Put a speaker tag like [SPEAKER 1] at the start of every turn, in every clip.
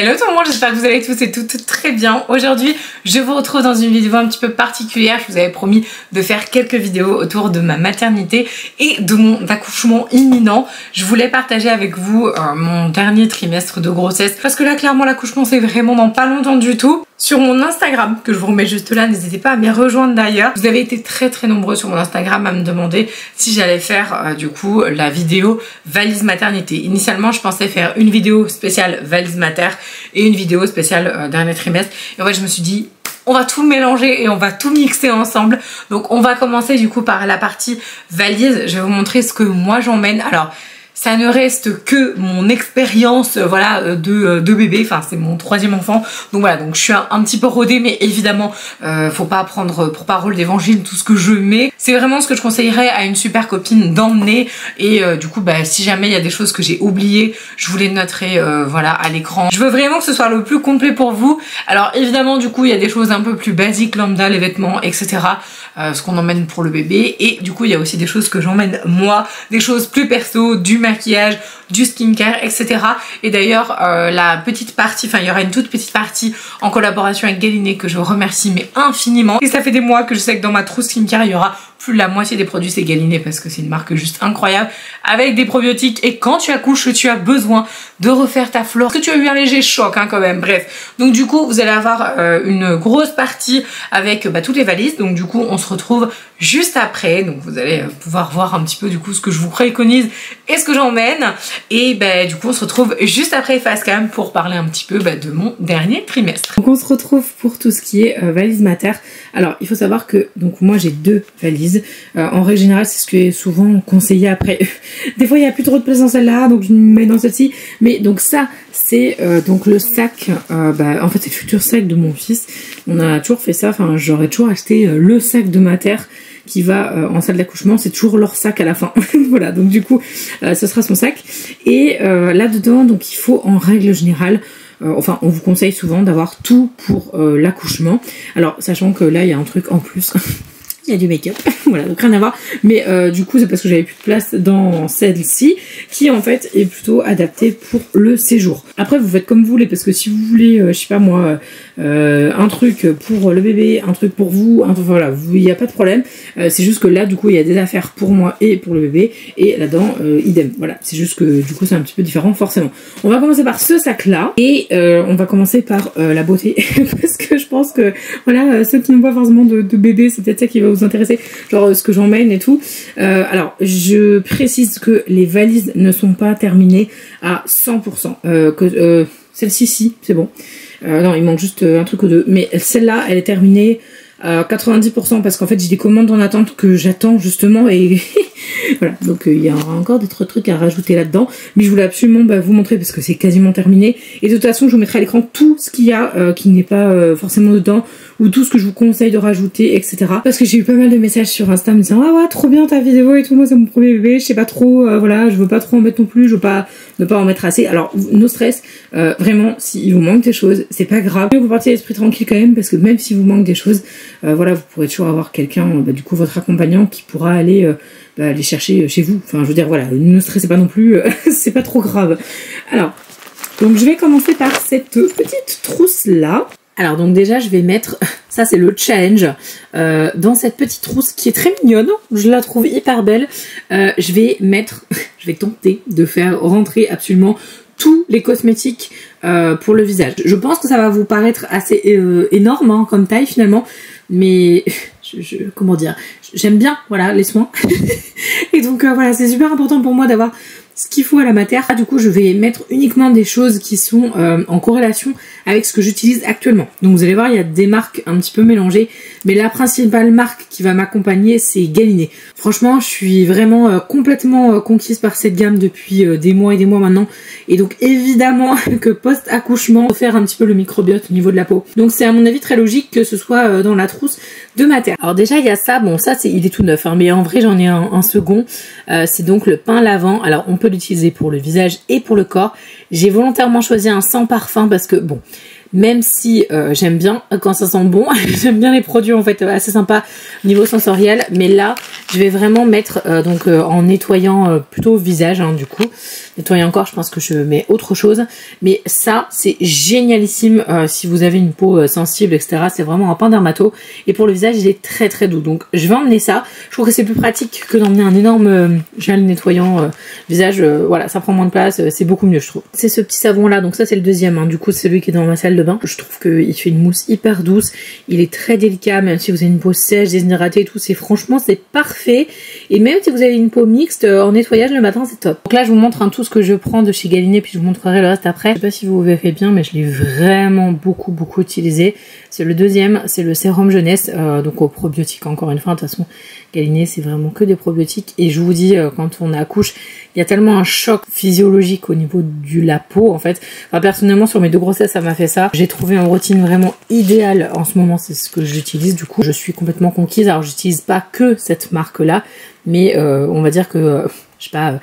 [SPEAKER 1] Hello tout le monde, j'espère que vous allez tous et toutes très bien. Aujourd'hui, je vous retrouve dans une vidéo un petit peu particulière. Je vous avais promis de faire quelques vidéos autour de ma maternité et de mon accouchement imminent. Je voulais partager avec vous mon dernier trimestre de grossesse parce que là, clairement, l'accouchement c'est vraiment dans pas longtemps du tout. Sur mon Instagram, que je vous remets juste là, n'hésitez pas à m'y rejoindre d'ailleurs. Vous avez été très nombreux sur mon Instagram à me demander si j'allais faire du coup la vidéo valise maternité. Initialement, je pensais faire une vidéo spéciale valise mater et une vidéo spéciale dernier trimestre. Et en fait, je me suis dit, on va tout mélanger et on va tout mixer ensemble. Donc on va commencer du coup par la partie valise. Je vais vous montrer ce que moi j'emmène. Alors, ça ne reste que mon expérience voilà, de bébé, enfin c'est mon 3e enfant, donc voilà, donc je suis un petit peu rodée, mais évidemment faut pas prendre pour parole d'évangile tout ce que je mets. C'est vraiment ce que je conseillerais à une super copine d'emmener, et du coup bah, si jamais il y a des choses que j'ai oubliées, je vous les noterai voilà, à l'écran. Je veux vraiment que ce soit le plus complet pour vous. Alors évidemment du coup il y a des choses un peu plus basiques, lambda, les vêtements, etc. Ce qu'on emmène pour le bébé, et du coup il y a aussi des choses que j'emmène moi, des choses plus perso, du maquillage, du skincare, etc. Et d'ailleurs la petite partie, enfin il y aura une toute petite partie en collaboration avec Galiné que je remercie mais infiniment, et ça fait des mois que je sais que dans ma trousse skincare il y aura plus de la moitié des produits c'est Galiné parce que c'est une marque juste incroyable avec des probiotiques, et quand tu accouches tu as besoin de refaire ta flore, parce que tu as eu un léger choc hein, quand même, bref. Donc du coup vous allez avoir une grosse partie avec toutes les valises, donc du coup on se retrouve juste après, donc vous allez pouvoir voir un petit peu du coup ce que je vous préconise et ce que j'emmène, et du coup on se retrouve juste après face cam pour parler un petit peu de mon dernier trimestre. Donc on se retrouve pour tout ce qui est valise mater. Alors il faut savoir que donc moi j'ai 2 valises. En règle générale c'est ce qui est souvent conseillé après. Des fois il n'y a plus trop de place dans celle-là, donc je me mets dans celle-ci. Mais donc ça c'est donc le sac, en fait c'est le futur sac de mon fils. On a toujours fait ça, enfin j'aurais toujours acheté le sac de mater qui va en salle d'accouchement, c'est toujours leur sac à la fin. Voilà, donc du coup ce sera son sac. Et là-dedans donc il faut en règle générale, enfin on vous conseille souvent d'avoir tout pour l'accouchement. Alors sachant que là il y a un truc en plus. Il y a du make-up, voilà, donc rien à voir. Mais du coup c'est parce que j'avais plus de place dans celle-ci, qui en fait est plutôt adaptée pour le séjour. Après vous faites comme vous voulez, parce que si vous voulez, je sais pas moi, un truc pour le bébé, un truc pour vous, voilà, il n'y a pas de problème. C'est juste que là du coup il y a des affaires pour moi et pour le bébé, et là-dedans idem. Voilà, c'est juste que du coup c'est un petit peu différent forcément. On va commencer par ce sac-là, et on va commencer par la beauté, parce que je pense que voilà, ceux qui n'ont pas forcément de bébé, c'est peut-être ça qui va vous intéresser, genre ce que j'emmène et tout. Alors je précise que les valises ne sont pas terminées à 100%, celle-ci si c'est bon, non il manque juste un truc ou deux, mais celle-là elle est terminée à 90% parce qu'en fait j'ai des commandes en attente que j'attends justement, et voilà, donc il y aura encore d'autres trucs à rajouter là-dedans, mais je voulais absolument vous montrer parce que c'est quasiment terminé, et de toute façon je vous mettrai à l'écran tout ce qu'il y a qui n'est pas forcément dedans, ou tout ce que je vous conseille de rajouter, etc. Parce que j'ai eu pas mal de messages sur Insta me disant ah ouais trop bien ta vidéo et tout, moi c'est mon premier bébé, je sais pas trop, voilà, je veux pas trop en mettre non plus, je veux pas ne pas en mettre assez. Alors no stress, vraiment s'il vous manque des choses c'est pas grave, vous partez l'esprit tranquille quand même, parce que même si vous manque des choses, voilà, vous pourrez toujours avoir quelqu'un, du coup votre accompagnant qui pourra aller les chercher chez vous. Enfin je veux dire voilà, ne stressez pas non plus, c'est pas trop grave. Alors donc je vais commencer par cette petite trousse là. Alors donc déjà je vais mettre, ça c'est le challenge, dans cette petite trousse qui est très mignonne, je la trouve hyper belle. Je vais mettre, je vais tenter de faire rentrer absolument tous les cosmétiques pour le visage. Je pense que ça va vous paraître assez énorme hein, comme taille finalement, mais comment dire, j'aime bien voilà les soins. Et donc voilà, c'est super important pour moi d'avoir ce qu'il faut à la mater. Du coup je vais mettre uniquement des choses qui sont en corrélation avec ce que j'utilise actuellement. Donc vous allez voir il y a des marques un petit peu mélangées, mais la principale marque qui va m'accompagner c'est Galiné. Franchement je suis vraiment complètement conquise par cette gamme depuis des mois et des mois maintenant, et donc évidemment que post-accouchement faut faire un petit peu le microbiote au niveau de la peau, donc c'est à mon avis très logique que ce soit dans la trousse de mater. Alors déjà il y a ça, bon ça il est tout neuf hein, mais en vrai j'en ai un second, c'est donc le pain lavant. Alors on peut l'utiliser pour le visage et pour le corps. J'ai volontairement choisi un sans parfum parce que bon, même si j'aime bien quand ça sent bon, j'aime bien les produits en fait assez sympas niveau sensoriel, mais là Je vais vraiment mettre donc en nettoyant plutôt visage hein, du coup. Nettoyer encore, je pense que je mets autre chose. Mais ça, c'est génialissime si vous avez une peau sensible, etc. C'est vraiment un pain dermato. Et pour le visage, il est très très doux. Donc je vais emmener ça. Je trouve que c'est plus pratique que d'emmener un énorme gel nettoyant visage. Voilà, ça prend moins de place. C'est beaucoup mieux, je trouve. C'est ce petit savon là. Donc ça, c'est le deuxième. Hein. Du coup, c'est celui qui est dans ma salle de bain. Je trouve qu'il fait une mousse hyper douce. Il est très délicat, même si vous avez une peau sèche, déshydratée et tout. Franchement, c'est parfait. Et même si vous avez une peau mixte, en nettoyage le matin, c'est top. Donc là, je vous montre tout ce que je prends de chez Galénier, puis je vous montrerai le reste après. Je sais pas si vous verrez bien, mais je l'ai vraiment beaucoup utilisé. C'est le deuxième, c'est le sérum jeunesse, donc aux probiotiques. Encore une fois, de toute façon, Galénier, c'est vraiment que des probiotiques. Et je vous dis, quand on accouche, il y a tellement un choc physiologique au niveau de la peau, en fait. Enfin, personnellement, sur mes 2 grossesses, ça m'a fait ça. J'ai trouvé une routine vraiment idéale en ce moment, c'est ce que j'utilise. Du coup, je suis complètement conquise. Alors, j'utilise pas que cette marque-là, mais on va dire que... je sais pas,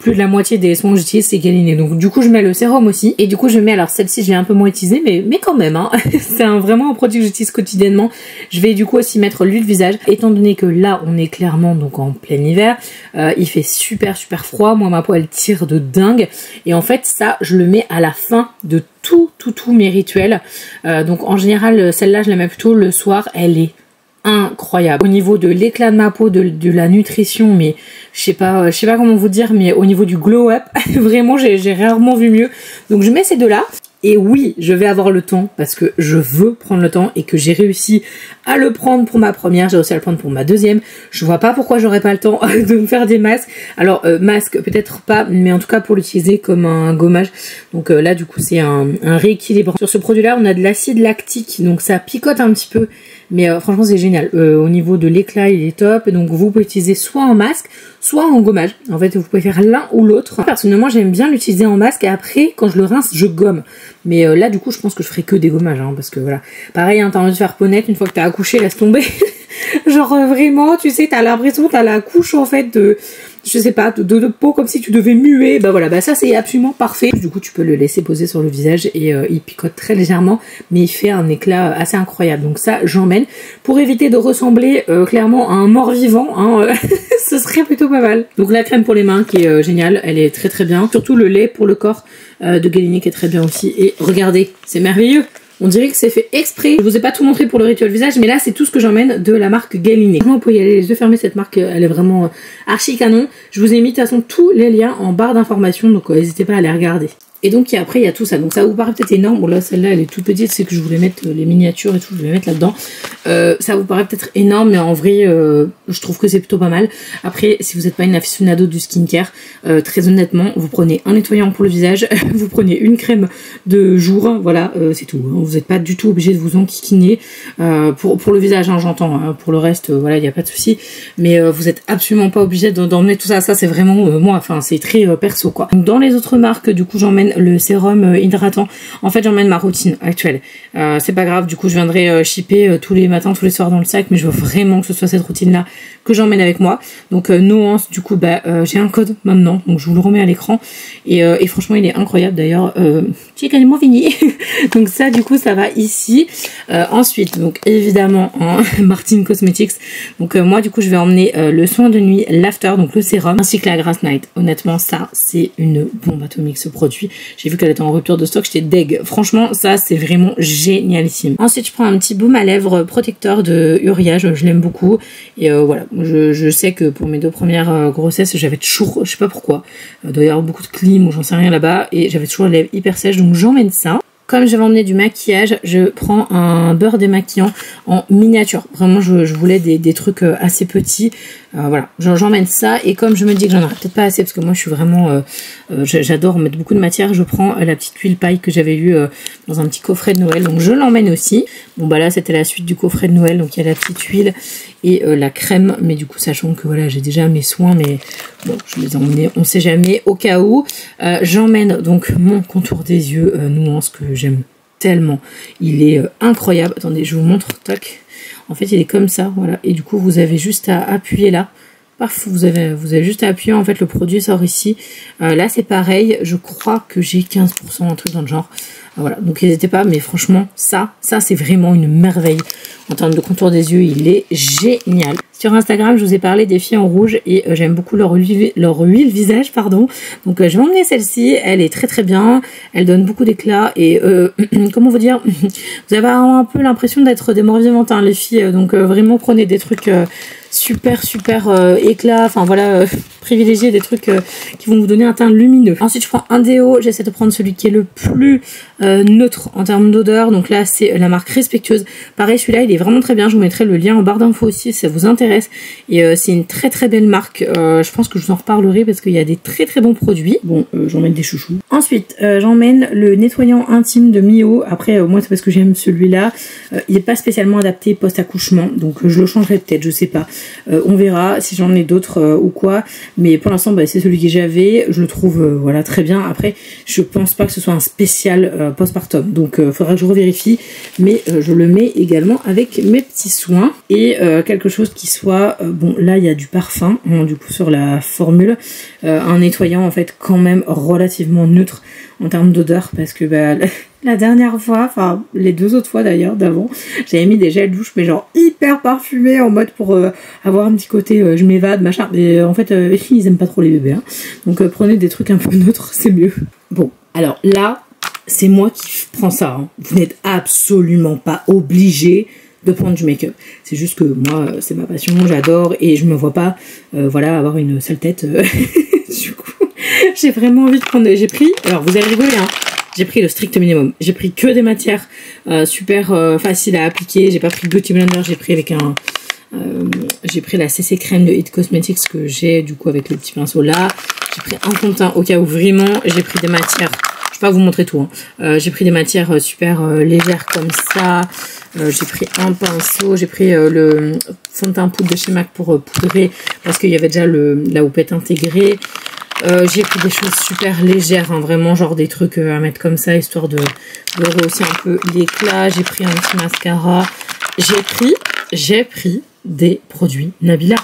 [SPEAKER 1] plus de la moitié des soins que j'utilise c'est Galénier. Donc du coup je mets le sérum aussi. Et du coup je mets, alors celle-ci je l'ai un peu moins utilisée, mais quand même, hein. C'est vraiment un produit que j'utilise quotidiennement. Je vais du coup aussi mettre l'huile visage. Étant donné que là on est clairement donc en plein hiver, il fait super froid. Moi ma peau elle tire de dingue. Et en fait ça je le mets à la fin de tous mes rituels. Donc en général celle-là je la mets plutôt le soir. Elle est incroyable au niveau de l'éclat de ma peau, de la nutrition, mais je sais pas comment vous dire, mais au niveau du glow up vraiment j'ai rarement vu mieux. Donc je mets ces deux là. Et oui, je vais avoir le temps parce que je veux prendre le temps et que j'ai réussi à le prendre pour ma première, j'ai réussi à le prendre pour ma deuxième. Je vois pas pourquoi j'aurais pas le temps de me faire des masques. Alors masque peut-être pas, mais en tout cas pour l'utiliser comme un gommage. Donc là du coup c'est un rééquilibrant. Sur ce produit là on a de l'acide lactique, donc ça picote un petit peu. Mais franchement c'est génial, au niveau de l'éclat il est top, donc vous pouvez l'utiliser soit en masque, soit en gommage. En fait vous pouvez faire l'un ou l'autre. Personnellement j'aime bien l'utiliser en masque et après quand je le rince je gomme. Mais là du coup je pense que je ferai que des gommages hein, parce que voilà. Pareil hein, t'as envie de faire peau nette une fois que t'as accouché, laisse tomber. Genre vraiment tu sais t'as l'impression t'as la couche en fait de... je sais pas, de peau comme si tu devais muer, bah voilà, bah ça c'est absolument parfait. Du coup tu peux le laisser poser sur le visage et il picote très légèrement, mais il fait un éclat assez incroyable. Donc ça j'emmène pour éviter de ressembler clairement à un mort-vivant, hein, ce serait plutôt pas mal. Donc la crème pour les mains qui est géniale, elle est très bien. Surtout le lait pour le corps de Galénier qui est très bien aussi. Et regardez, c'est merveilleux. On dirait que c'est fait exprès. Je vous ai pas tout montré pour le rituel visage, mais là c'est tout ce que j'emmène de la marque Galénier. Vous pouvez y aller les yeux fermés, cette marque elle est vraiment archi canon. Je vous ai mis de toute façon tous les liens en barre d'informations, donc n'hésitez pas à les regarder. Et donc après il y a tout ça, donc ça vous paraît peut-être énorme. Bon là celle-là elle est toute petite, c'est que je voulais mettre les miniatures et tout, je voulais mettre là-dedans. Ça vous paraît peut-être énorme, mais en vrai je trouve que c'est plutôt pas mal. Après si vous n'êtes pas une aficionado du skincare, très honnêtement vous prenez un nettoyant pour le visage, vous prenez une crème de jour, voilà, c'est tout. Vous n'êtes pas du tout obligé de vous enquiquiner pour le visage, hein, j'entends, hein, pour le reste voilà il n'y a pas de souci, mais vous n'êtes absolument pas obligé d'emmener tout ça. Ça c'est vraiment moi, enfin c'est très perso quoi. Donc, dans les autres marques du coup j'emmène le sérum hydratant. En fait j'emmène ma routine actuelle, c'est pas grave, du coup je viendrai shipper tous les matins, tous les soirs dans le sac, mais je veux vraiment que ce soit cette routine là que j'emmène avec moi. Donc Nuance, du coup bah j'ai un code maintenant, donc je vous le remets à l'écran et franchement il est incroyable d'ailleurs, j'ai quasiment fini. Donc ça du coup ça va ici. Ensuite donc évidemment en Martin Cosmetics, donc moi du coup je vais emmener le soin de nuit, l'after, donc le sérum, ainsi que la Grass Night. Honnêtement ça c'est une bombe atomique ce produit. J'ai vu qu'elle était en rupture de stock, j'étais deg. Franchement ça c'est vraiment génialissime. Ensuite je prends un petit baume à lèvres protecteur de Uriage, je l'aime beaucoup. Et voilà, je sais que pour mes 2 premières grossesses j'avais toujours, je sais pas pourquoi, il doit y avoir beaucoup de clim ou j'en sais rien là-bas, et j'avais toujours les lèvres hyper sèches, donc j'emmène ça. Comme je vais emmener du maquillage, je prends un beurre démaquillant en miniature. Vraiment, je voulais des trucs assez petits. Voilà, j'emmène ça. Et comme je me dis que j'en aurai peut-être pas assez, parce que moi je suis vraiment... j'adore mettre beaucoup de matière, je prends la petite huile paille que j'avais eue dans un petit coffret de Noël. Donc je l'emmène aussi. Bon bah là c'était la suite du coffret de Noël. Donc il y a la petite huile et la crème. Mais du coup sachant que voilà j'ai déjà mes soins, mais bon je les ai emmenés, on sait jamais, au cas où. J'emmène donc mon contour des yeux Nuance que j'aime tellement. Il est incroyable. Attendez, je vous montre, tac. En fait, il est comme ça, voilà. Et du coup, vous avez juste à appuyer là. Paf, vous avez juste à appuyer, en fait, le produit sort ici. Là, c'est pareil. Je crois que j'ai 15%, un truc dans le genre. Voilà, donc n'hésitez pas, mais franchement, ça c'est vraiment une merveille. En termes de contour des yeux, il est génial. Sur Instagram, je vous ai parlé des filles en rouge et j'aime beaucoup leur huile visage, pardon. Donc je vais emmener celle-ci, elle est très très bien, elle donne beaucoup d'éclat et comment vous dire, vous avez un peu l'impression d'être des morts vivantes, hein, les filles, donc vraiment prenez des trucs super éclat, enfin voilà, privilégier des trucs qui vont vous donner un teint lumineux. Ensuite je prends un déo, j'essaie de prendre celui qui est le plus neutre en termes d'odeur, donc là c'est la marque Respectueuse. Pareil, celui-là il est vraiment très bien, je vous mettrai le lien en barre d'infos aussi si ça vous intéresse, et c'est une très belle marque. Je pense que je vous en reparlerai parce qu'il y a des très bons produits. Bon, j'emmène des chouchous. Ensuite j'emmène le nettoyant intime de Mio. Après moi c'est parce que j'aime celui-là, il n'est pas spécialement adapté post-accouchement, donc je le changerai peut-être, je sais pas. On verra si j'en ai d'autres ou quoi, mais pour l'instant c'est celui que j'avais, je le trouve voilà très bien. Après je pense pas que ce soit un spécial postpartum, donc faudra que je revérifie, mais je le mets également avec mes petits soins. Et quelque chose qui soit bon, là il y a du parfum hein, du coup sur la formule, un nettoyant en fait quand même relativement neutre en termes d'odeur, parce que la dernière fois, enfin les 2 autres fois d'ailleurs d'avant, j'avais mis des gels douche mais genre hyper parfumés en mode pour avoir un petit côté je m'évade machin, mais en fait ils aiment pas trop les bébés hein. Donc prenez des trucs un peu neutres, c'est mieux. Bon, alors là c'est moi qui prends ça hein. Vous n'êtes absolument pas obligé de prendre du make-up, c'est juste que moi c'est ma passion, j'adore et je me vois pas voilà avoir une sale tête du coup j'ai vraiment envie de prendre, j'ai pris, alors vous allez rigoler hein, j'ai pris le strict minimum, j'ai pris que des matières super faciles à appliquer, j'ai pas pris Beauty Blender, j'ai pris avec un j'ai pris la CC crème de It Cosmetics que j'ai du coup avec le petit pinceau là, j'ai pris un fond de teint au cas où vraiment, j'ai pris des matières, je vais pas vous montrer tout hein. J'ai pris des matières super légères comme ça, j'ai pris un pinceau, j'ai pris le fond de teint poudre de chez MAC pour poudrer parce qu'il y avait déjà la houppette intégrée. J'ai pris des choses super légères, hein, vraiment genre des trucs à mettre comme ça histoire de rehausser un peu l'éclat. J'ai pris un petit mascara, j'ai pris des produits Nabila.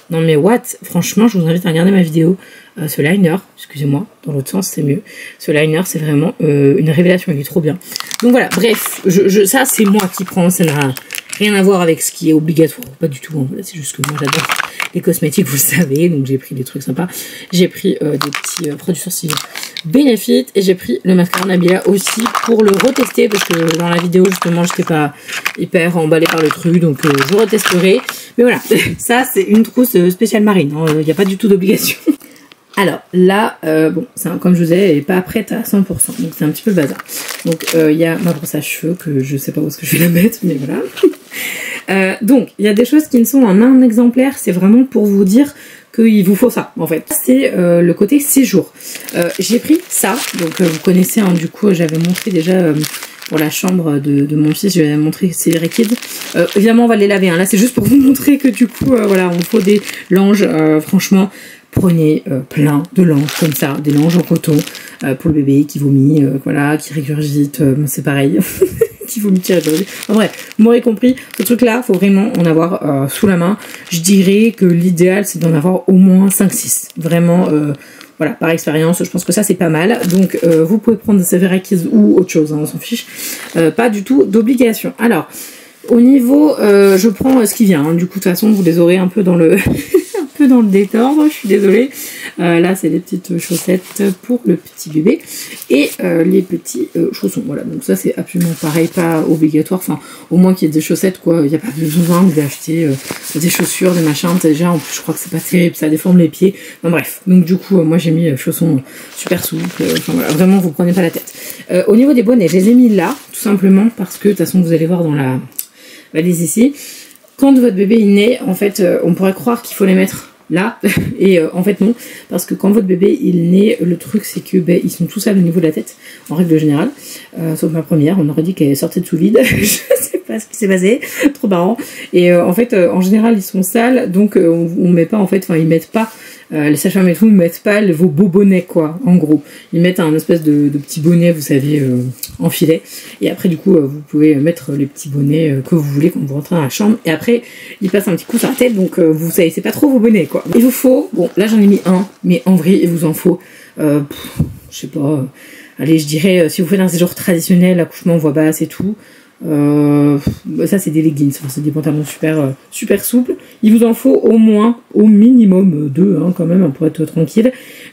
[SPEAKER 1] Non mais what, franchement je vous invite à regarder ma vidéo. Ce liner, excusez-moi, dans l'autre sens c'est mieux. Ce liner c'est vraiment une révélation, il est trop bien. Donc voilà, bref, ça c'est moi qui prends, ça n'a rien à voir avec ce qui est obligatoire, pas du tout. Hein. Voilà, c'est juste que moi j'adore les cosmétiques, vous le savez, donc j'ai pris des trucs sympas. J'ai pris des petits produits sourcils Benefit et j'ai pris le mascara Nabila aussi pour le retester parce que dans la vidéo justement j'étais pas hyper emballée par le truc, donc je retesterai. Mais voilà, ça c'est une trousse spéciale marine, il n'y a pas du tout d'obligation. Alors là, bon, comme je vous disais, elle n'est pas prête à 100%, donc c'est un petit peu le bazar. Donc il y a ma brosse à cheveux que je sais pas où est-ce que je vais la mettre, mais voilà. Donc il y a des choses qui ne sont en un exemplaire, c'est vraiment pour vous dire qu'il vous faut ça en fait. C'est le côté séjour. J'ai pris ça, donc vous connaissez, hein, du coup j'avais montré déjà pour la chambre de mon fils, je vais montrer ces Very Kids. Évidemment on va les laver, hein. Là c'est juste pour vous montrer que du coup voilà, on faut des langes, franchement. Prenez plein de langes comme ça, des langes en coton pour le bébé qui vomit, voilà, qui régurgite, c'est pareil, qui vomit, qui régurgite. En vrai, vous m'aurez compris, ce truc-là, faut vraiment en avoir sous la main. Je dirais que l'idéal, c'est d'en avoir au moins 5-6. Vraiment, voilà, par expérience, je pense que ça, c'est pas mal. Donc, vous pouvez prendre des Very Kids ou autre chose, hein, on s'en fiche. Pas du tout d'obligation. Alors, au niveau, je prends ce qui vient. Hein. Du coup, de toute façon, vous les aurez un peu dans le... dans le détordre, je suis désolée. Là c'est les petites chaussettes pour le petit bébé et les petits chaussons, voilà, donc ça c'est absolument pareil, pas obligatoire, enfin au moins qu'il y ait des chaussettes quoi, il n'y a pas besoin d'acheter des chaussures, des machins, déjà en plus je crois que c'est pas terrible, ça déforme les pieds, enfin bref, donc du coup moi j'ai mis chaussons super souples, enfin voilà, vraiment vous prenez pas la tête. Au niveau des bonnets, je les ai mis là, tout simplement parce que de toute façon vous allez voir dans la valise ici, quand votre bébé est né, en fait, on pourrait croire qu'il faut les mettre là, et en fait non, parce que quand votre bébé il naît, le truc c'est que ils sont tous sales au niveau de la tête, en règle générale, sauf ma première, on aurait dit qu'elle sortait de sous vide, je sais pas ce qui s'est passé, trop marrant, et en fait, en général ils sont sales, donc on met pas en fait, enfin ils mettent pas, les sages-femmes et tout, ils mettent pas vos beaux bonnets quoi, en gros, ils mettent un espèce de petit bonnet, vous savez, en filet, et après du coup vous pouvez mettre les petits bonnets que vous voulez quand vous rentrez dans la chambre, et après ils passent un petit coup sur la tête, donc vous savez, c'est pas trop vos bonnets quoi. Il vous faut, bon là j'en ai mis un, mais en vrai il vous en faut, je sais pas, allez je dirais, si vous faites un séjour traditionnel, accouchement voix basse et tout, Ça c'est des leggings, enfin, c'est des pantalons super souples. Il vous en faut au moins, au minimum 2 hein, quand même hein, pour être tranquille.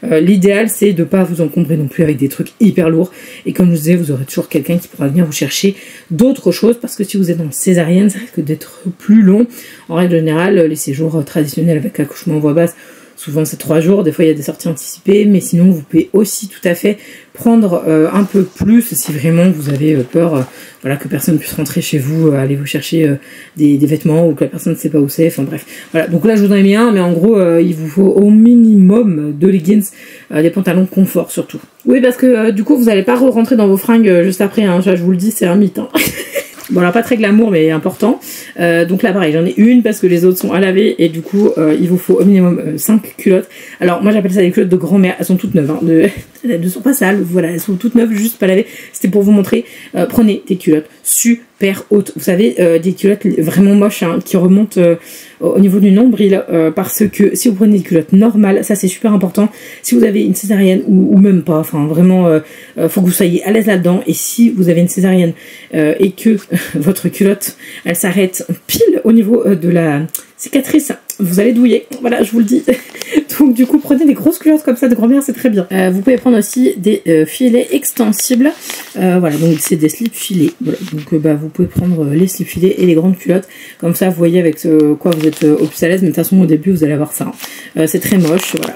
[SPEAKER 1] L'idéal c'est de pas vous encombrer non plus avec des trucs hyper lourds. Et comme je vous disais, vous aurez toujours quelqu'un qui pourra venir vous chercher d'autres choses, parce que si vous êtes en césarienne, ça risque d'être plus long. En règle générale, les séjours traditionnels avec accouchement en voie basse, souvent c'est 3 jours, des fois il y a des sorties anticipées, mais sinon vous pouvez aussi tout à fait prendre un peu plus si vraiment vous avez peur voilà, que personne puisse rentrer chez vous, aller vous chercher des vêtements ou que la personne ne sait pas où c'est, enfin bref. Voilà, donc là je vous en ai mis un, mais en gros il vous faut au minimum 2 leggings, des pantalons confort surtout. Oui, parce que du coup vous n'allez pas rentrer dans vos fringues juste après, hein, ça, je vous le dis, c'est un mythe. Hein. Bon alors pas très glamour mais important, donc là pareil j'en ai une parce que les autres sont à laver et du coup il vous faut au minimum 5 culottes. Alors moi j'appelle ça des culottes de grand-mère, elles sont toutes neuves, hein, elles ne sont pas sales, voilà, elles sont toutes neuves, juste pas lavées, c'était pour vous montrer. Prenez des culottes super hautes, vous savez, des culottes vraiment moches hein, qui remontent au niveau du nombril, parce que si vous prenez des culottes normales, ça c'est super important, si vous avez une césarienne ou même pas, enfin vraiment faut que vous soyez à l'aise là-dedans, et si vous avez une césarienne et que votre culotte elle s'arrête pile au niveau de la cicatrice, vous allez douiller, voilà je vous le dis. Donc du coup prenez des grosses culottes comme ça de grand-mère, c'est très bien. Vous pouvez prendre aussi des filets extensibles, voilà donc c'est des slips filets, voilà. Donc vous pouvez prendre les slips filets et les grandes culottes, comme ça vous voyez avec quoi vous êtes au plus à l'aise, mais de toute façon au début vous allez avoir ça, hein. C'est très moche, voilà,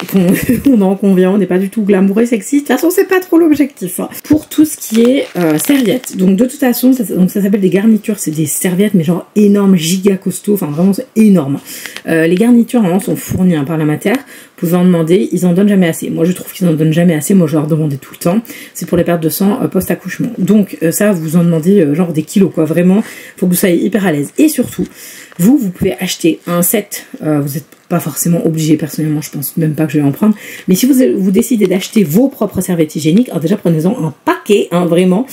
[SPEAKER 1] on en convient, on n'est pas du tout glamour et sexy, de toute façon c'est pas trop l'objectif, hein. Pour tout ce qui est serviettes, donc de toute façon ça s'appelle des garnitures, c'est des serviettes mais genre énormes, giga costauds, enfin vraiment c'est énorme. Les garnitures normalement sont fournies hein, par la mater, vous pouvez en demander, ils en donnent jamais assez. Moi je trouve qu'ils en donnent jamais assez, moi je leur demandais tout le temps. C'est pour les pertes de sang post-accouchement. Donc ça vous en demandez genre des kilos quoi, vraiment, faut que vous soyez hyper à l'aise. Et surtout, vous pouvez acheter un set, vous n'êtes pas forcément obligé, personnellement je pense même pas que je vais en prendre, mais si vous décidez d'acheter vos propres serviettes hygiéniques, alors déjà prenez-en un paquet, hein, vraiment,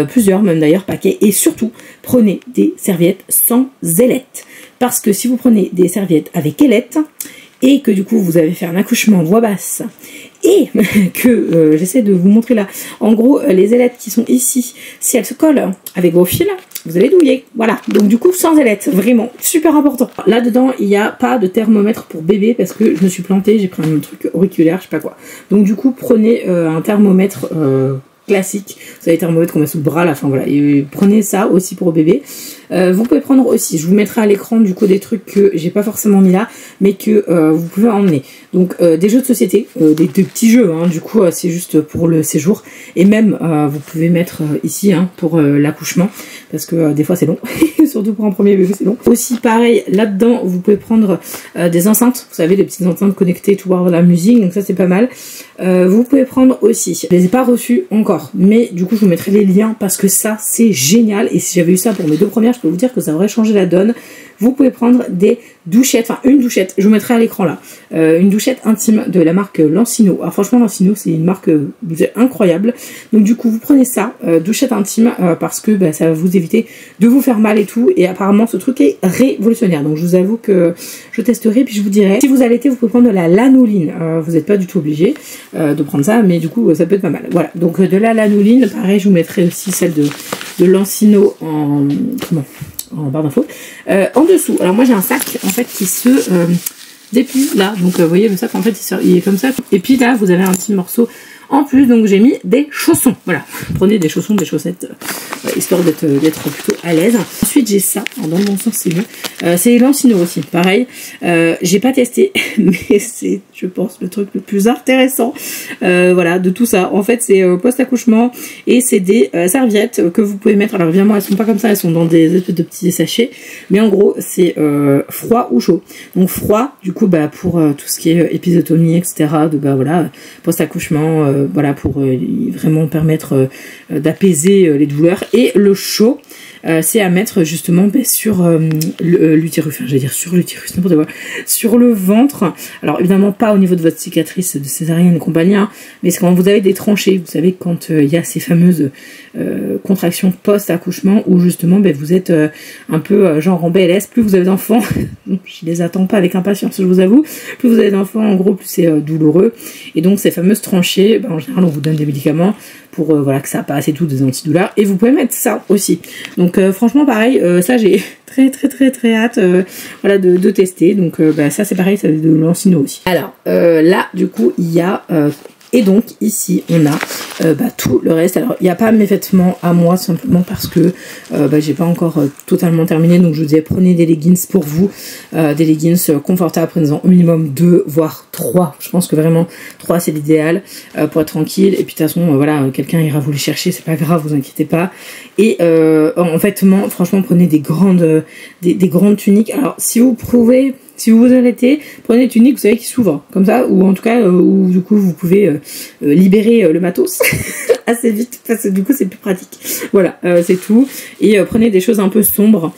[SPEAKER 1] plusieurs même d'ailleurs paquets, et surtout prenez des serviettes sans ailettes. Parce que si vous prenez des serviettes avec ailettes, et que du coup vous avez fait un accouchement en voie basse, et que j'essaie de vous montrer là, en gros les ailettes qui sont ici, si elles se collent avec vos fils, vous allez douiller, voilà. Donc du coup sans ailettes, vraiment super important. Là dedans il n'y a pas de thermomètre pour bébé parce que je me suis plantée, j'ai pris un truc auriculaire, je sais pas quoi. Donc du coup prenez un thermomètre classique, vous avez thermomètre qu'on met sous le bras là, enfin voilà, et prenez ça aussi pour bébé. Vous pouvez prendre aussi, je vous mettrai à l'écran du coup des trucs que j'ai pas forcément mis là, mais que vous pouvez emmener. Donc des jeux de société, des petits jeux, hein, du coup c'est juste pour le séjour, et même vous pouvez mettre ici hein, pour l'accouchement, parce que des fois c'est long, surtout pour un premier bébé c'est long. Aussi pareil, là-dedans vous pouvez prendre des enceintes, vous savez, des petites enceintes connectées, tout voir la musique, donc ça c'est pas mal. Vous pouvez prendre aussi, je les ai pas reçus encore, mais du coup je vous mettrai les liens parce que ça c'est génial, et si j'avais eu ça pour mes 2 premières, je peux vous dire que ça aurait changé la donne. Vous pouvez prendre des douchettes, enfin une douchette, je vous mettrai à l'écran là, une douchette intime de la marque Lancino. Alors franchement Lancino c'est une marque incroyable, donc du coup vous prenez ça, douchette intime, parce que ça va vous éviter de vous faire mal et tout, et apparemment ce truc est révolutionnaire, donc je vous avoue que je testerai puis je vous dirai. Si vous allaitez vous pouvez prendre de la lanoline, vous n'êtes pas du tout obligé de prendre ça, mais du coup ça peut être pas mal. Voilà, donc de la lanoline, pareil je vous mettrai aussi celle de Lancino en barre d'infos. En dessous, alors moi j'ai un sac en fait qui se déplie là, donc vous voyez le sac en fait il est comme ça, et puis là vous avez un petit morceau en plus, donc j'ai mis des chaussons, voilà, prenez des chaussons, des chaussettes, histoire d'être plutôt à l'aise. Ensuite j'ai ça, alors dans le bon sens c'est mieux, c'est Lancino aussi, pareil, j'ai pas testé, mais c'est je pense le truc le plus intéressant, voilà, de tout ça. En fait c'est post-accouchement, et c'est des serviettes que vous pouvez mettre, alors évidemment elles sont pas comme ça, elles sont dans des espèces de petits sachets, mais en gros c'est froid ou chaud. Donc froid du coup pour tout ce qui est épisiotomie etc, de voilà, post-accouchement, voilà, pour vraiment permettre d'apaiser les douleurs. Et le chaud, c'est à mettre justement sur l'utérus, enfin j'allais dire sur l'utérus, n'importe quoi, sur le ventre. Alors évidemment pas au niveau de votre cicatrice de césarienne et compagnie, hein, mais c'est quand vous avez des tranchées, vous savez, quand il y a ces fameuses contractions post-accouchement où justement vous êtes un peu genre en BLS, plus vous avez d'enfants, je les attends pas avec impatience je vous avoue, plus vous avez d'enfants en gros plus c'est douloureux, et donc ces fameuses tranchées, en général on vous donne des médicaments pour voilà, que ça passe et tout, des antidouleurs, et vous pouvez mettre ça aussi. Donc Donc franchement pareil, ça j'ai très hâte voilà, de tester. Donc bah, ça c'est pareil, ça de Lancino aussi. Alors là du coup il y a et donc ici on a bah, tout le reste. Alors il n'y a pas mes vêtements à moi simplement parce que bah, j'ai pas encore totalement terminé. Donc je vous disais prenez des leggings pour vous, des leggings confortables, prenez-en au minimum 2 voire 3. Je pense que vraiment 3 c'est l'idéal pour être tranquille. Et puis de toute façon voilà, quelqu'un ira vous les chercher, c'est pas grave, vous inquiétez pas. Et en vêtements franchement prenez des grandes tuniques. Alors si vous pouvez, si vous vous arrêtez, prenez des tuniques, vous savez, qui s'ouvrent, comme ça, ou en tout cas, où du coup vous pouvez libérer le matos assez vite, parce que du coup c'est plus pratique. Voilà, c'est tout. Et prenez des choses un peu sombres,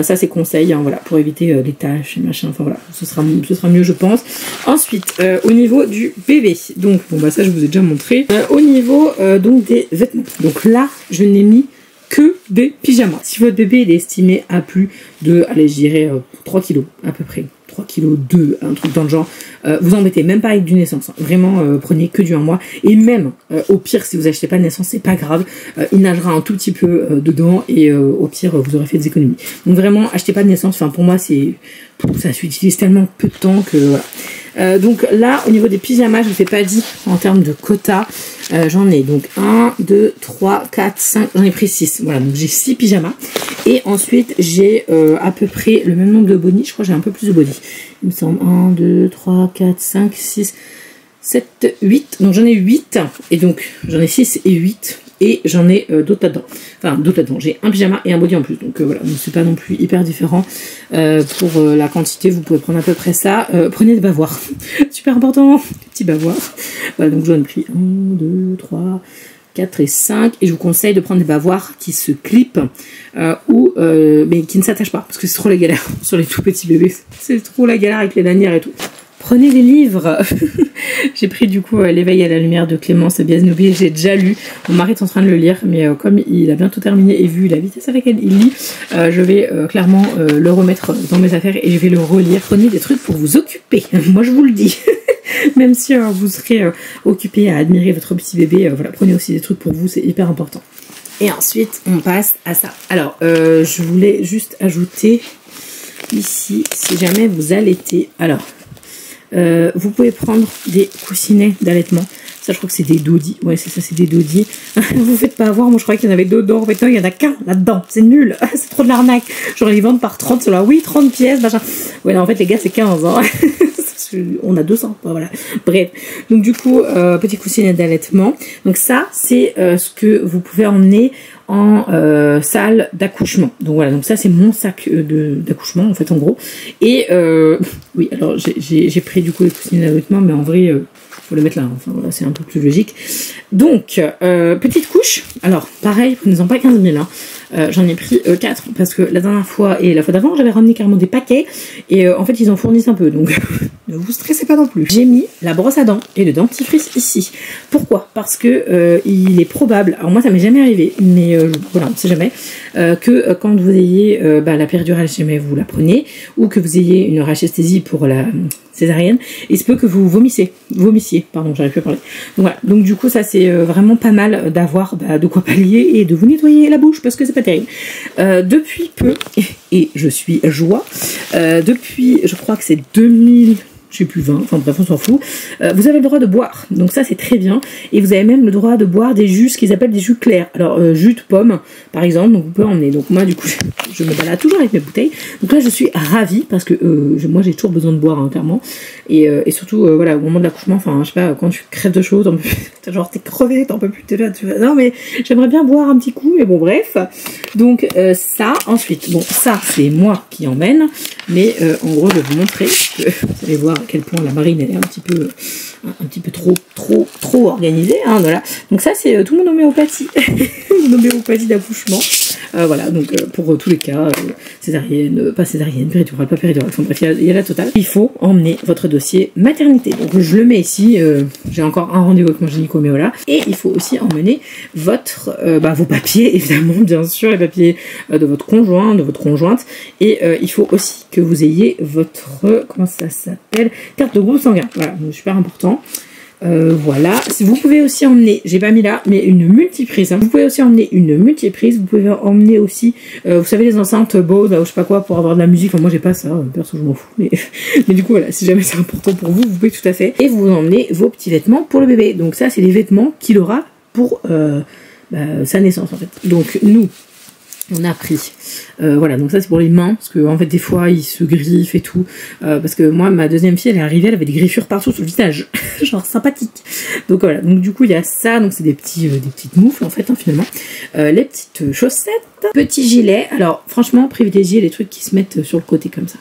[SPEAKER 1] ça c'est conseil, hein, voilà, pour éviter les taches et machin, enfin voilà, ce sera mieux je pense. Ensuite, au niveau du bébé, donc bon bah ça je vous ai déjà montré. Au niveau donc des vêtements, donc là je n'ai mis que des pyjamas. Si votre bébé il est estimé à plus de, allez je dirais 3 kilos à peu près, 3 kg 2, un truc dans le genre, vous embêtez même pas avec du naissance, hein. Vraiment prenez que du 1 mois, et même au pire si vous achetez pas de naissance c'est pas grave, il nagera un tout petit peu dedans et au pire vous aurez fait des économies. Donc vraiment achetez pas de naissance, enfin pour moi c'est, ça s'utilise tellement peu de temps que voilà. Donc là au niveau des pyjamas je ne vous ai pas dit en termes de quota, j'en ai donc 1, 2, 3, 4, 5, j'en ai pris 6, voilà, donc j'ai 6 pyjamas. Et ensuite j'ai à peu près le même nombre de bodys, je crois que j'ai un peu plus de bodys, il me semble, 1, 2, 3, 4, 5, 6, 7, 8, donc j'en ai 8, et donc j'en ai 6 et 8, et j'en ai d'autres là-dedans, enfin d'autres là-dedans, j'ai un pyjama et un body en plus, donc voilà, donc c'est pas non plus hyper différent. Pour la quantité vous pouvez prendre à peu près ça. Prenez des bavoirs, super important, petits bavoirs, voilà, donc j'en ai pris 1, 2, 3, 4 et 5, et je vous conseille de prendre des bavoirs qui se clippent ou mais qui ne s'attachent pas, parce que c'est trop la galère sur les tout petits bébés, c'est trop la galère avec les lanières et tout. Prenez des livres. J'ai pris du coup L'éveil à la lumière de Clémence Biaznoubi, j'ai déjà lu, mon mari est en train de le lire, mais comme il a bientôt terminé et vu la vitesse avec laquelle il lit, je vais clairement le remettre dans mes affaires et je vais le relire. Prenez des trucs pour vous occuper, moi je vous le dis. Même si vous serez occupé à admirer votre petit bébé, voilà, prenez aussi des trucs pour vous, c'est hyper important. Et ensuite on passe à ça. Alors je voulais juste ajouter ici, si jamais vous allaitez, alors vous pouvez prendre des coussinets d'allaitement. Ça, je crois que c'est des dodis. Ouais, c'est ça, c'est des dodis. Vous faites pas avoir. Moi, je croyais qu'il y en avait 2 dedans. En fait, non, il y en a qu'un là-dedans. C'est nul. C'est trop de l'arnaque. Genre, ils vendent par 30. Là, oui, 30 pièces, machin. Ouais, non, en fait, les gars, c'est 15. Hein. On a 200. Voilà. Bref. Donc, du coup, petit coussinet d'allaitement. Donc, ça, c'est ce que vous pouvez emmener en salle d'accouchement. Donc voilà, donc ça c'est mon sac d'accouchement en fait en gros. Et oui, alors j'ai pris du coup les coussinets d'allaitement, mais en vrai faut les mettre là, enfin voilà, c'est un peu plus logique. Donc petite couche, alors pareil, prenez-en pas 15 000 hein. J'en ai pris 4 parce que la dernière fois et la fois d'avant j'avais ramené carrément des paquets et en fait ils en fournissent un peu, donc ne vous stressez pas non plus. J'ai mis la brosse à dents et le dentifrice ici. Pourquoi? Parce que il est probable, alors moi ça m'est jamais arrivé, mais voilà, on ne sait jamais, que quand vous ayez la péridurale, si jamais vous la prenez, ou que vous ayez une rachesthésie pour la césarienne, il se peut que vous vomissiez, pardon, j'arrive plus à parler. Donc voilà, donc du coup ça c'est vraiment pas mal d'avoir de quoi pallier et de vous nettoyer la bouche parce que c'est pas terrible. Depuis peu, et je suis joie, depuis je crois que c'est 2000, je sais plus 20, enfin bref on s'en fout, vous avez le droit de boire, donc ça c'est très bien, et vous avez même le droit de boire des jus, ce qu'ils appellent des jus clairs, alors jus de pomme par exemple, donc vous pouvez emmener, donc moi du coup je me balade toujours avec mes bouteilles, donc là je suis ravie parce que moi j'ai toujours besoin de boire hein, clairement, et surtout voilà au moment de l'accouchement, enfin je sais pas, quand tu crèves de chaud, genre t'es crevé, t'en peux plus, t'es là, non mais j'aimerais bien boire un petit coup, mais bon bref, donc ça, ensuite, bon ça c'est moi qui emmène, mais en gros je vais vous montrer que vous allez voir à quel point la marine elle est un petit peu trop organisée, hein, voilà. Donc ça c'est tout mon homéopathie, mon homéopathie d'accouchement. Voilà, donc pour tous les cas, césarienne, pas césarienne, péridurale, pas péridurale, enfin bref, il y a la totale. Il faut emmener votre dossier maternité. Donc je le mets ici, j'ai encore un rendez-vous avec mon gynéco, mais voilà. Et il faut aussi emmener votre, vos papiers, évidemment, bien sûr, les papiers de votre conjoint, de votre conjointe. Et il faut aussi que vous ayez votre, comment ça s'appelle, carte de groupe sanguin. Voilà, donc super important.
[SPEAKER 2] Voilà, vous pouvez aussi emmener, j'ai pas mis là, mais une multiprise. Hein. Vous pouvez aussi emmener une multiprise. Vous pouvez emmener aussi, vous savez, les enceintes Bose, ou je sais pas quoi, pour avoir de la musique. Enfin, moi j'ai pas ça, perso je m'en fous. Mais du coup voilà, si jamais c'est important pour vous, vous pouvez tout à fait. Et vous emmenez vos petits vêtements pour le bébé. Donc ça, c'est les vêtements qu'il aura pour sa naissance en fait. Donc nous, on a pris, voilà, donc ça c'est pour les mains, parce que en fait des fois ils se griffent et tout, parce que moi ma deuxième fille elle est arrivée, elle avait des griffures partout sur le visage, genre sympathique. Donc voilà, donc du coup il y a ça, donc c'est des petites moufles en fait hein, finalement, les petites chaussettes, petit gilet. Alors franchement privilégiez les trucs qui se mettent sur le côté comme ça,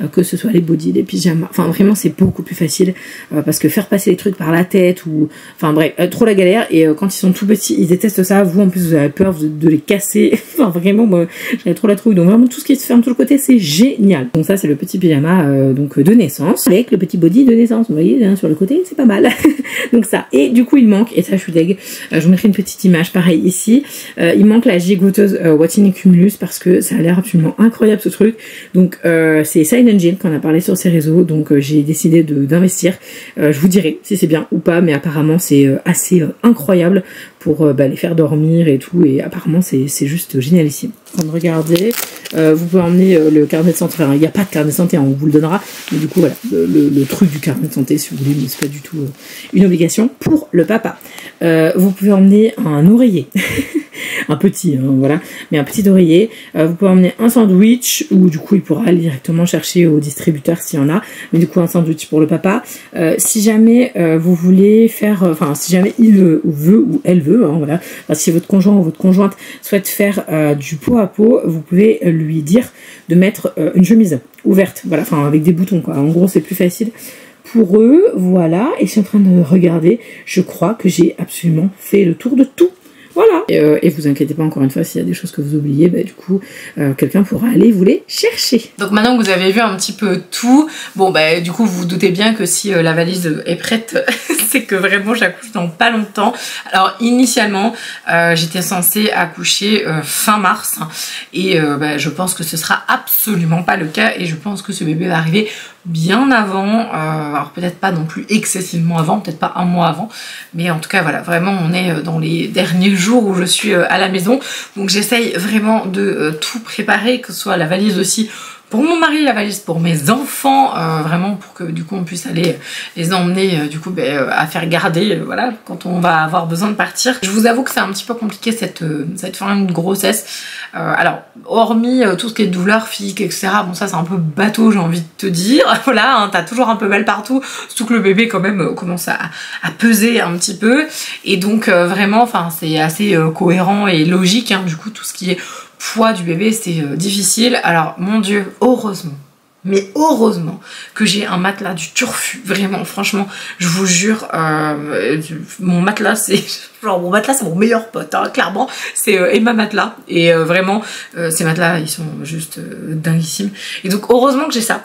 [SPEAKER 2] que ce soit les bodys, les pyjamas, enfin vraiment c'est beaucoup plus facile, parce que faire passer les trucs par la tête ou, enfin bref, trop la galère. Et quand ils sont tout petits ils détestent ça, vous en plus vous avez peur de les casser, enfin vraiment moi j'avais trop la trouille. Donc vraiment tout ce qui se ferme sur le côté c'est génial. Donc ça c'est le petit pyjama donc de naissance avec le petit body de naissance, vous voyez hein, sur le côté c'est pas mal. Donc ça, et du coup il manque, et ça je suis deg, je vous mettrai une petite image pareil ici, il manque la gigoteuse Watini Cumulus, parce que ça a l'air absolument incroyable ce truc. Donc c'est Silent Jill qu'on a parlé sur ses réseaux, donc j'ai décidé d'investir. Je vous dirai si c'est bien ou pas, mais apparemment c'est assez incroyable pour les faire dormir et tout, et apparemment c'est juste génialissime. En train de regarder, vous pouvez emmener le carnet de santé, enfin il n'y a pas de carnet de santé, hein, on vous le donnera, mais du coup voilà, le truc du carnet de santé si vous voulez, mais c'est pas du tout une obligation pour le papa. Vous pouvez emmener un oreiller, un petit, hein, voilà, mais un petit oreiller. Vous pouvez emmener un sandwich, ou du coup il pourra aller directement chercher au distributeur s'il y en a, mais du coup un sandwich pour le papa. Si jamais vous voulez faire, enfin si jamais il veut ou elle veut, hein, voilà, enfin, si votre conjoint ou votre conjointe souhaite faire du pot à pot, vous pouvez lui dire de mettre une chemise ouverte, voilà, enfin avec des boutons quoi. En gros c'est plus facile pour eux, voilà. Et je suis en train de regarder, je crois que j'ai absolument fait le tour de tout. Voilà. Et vous inquiétez pas, encore une fois, s'il y a des choses que vous oubliez, du coup, quelqu'un pourra aller vous les chercher.
[SPEAKER 1] Donc maintenant que vous avez vu un petit peu tout, bon du coup vous vous doutez bien que si la valise est prête, c'est que vraiment j'accouche dans pas longtemps. Alors initialement, j'étais censée accoucher fin mars, et je pense que ce sera absolument pas le cas, et je pense que ce bébé va arriver bien avant, alors peut-être pas non plus excessivement avant, peut-être pas un mois avant, mais en tout cas voilà, vraiment on est dans les derniers jours où je suis à la maison, donc j'essaye vraiment de tout préparer, que ce soit la valise aussi pour mon mari, la valise pour mes enfants, vraiment pour que du coup on puisse aller les emmener du coup à faire garder, voilà, quand on va avoir besoin de partir. Je vous avoue que c'est un petit peu compliqué cette fin de grossesse. Alors hormis tout ce qui est douleur physique etc, bon ça c'est un peu bateau, j'ai envie de te dire, voilà, hein, t'as toujours un peu mal partout, surtout que le bébé quand même commence à peser un petit peu, et donc vraiment enfin c'est assez cohérent et logique, hein, du coup tout ce qui est poids du bébé c'est difficile. Alors mon dieu, heureusement, mais heureusement que j'ai un matelas du Turfu, vraiment franchement je vous jure, mon matelas c'est genre mon meilleur pote, hein, clairement c'est Emma Matelas, et vraiment ces matelas ils sont juste dinguissimes, et donc heureusement que j'ai ça.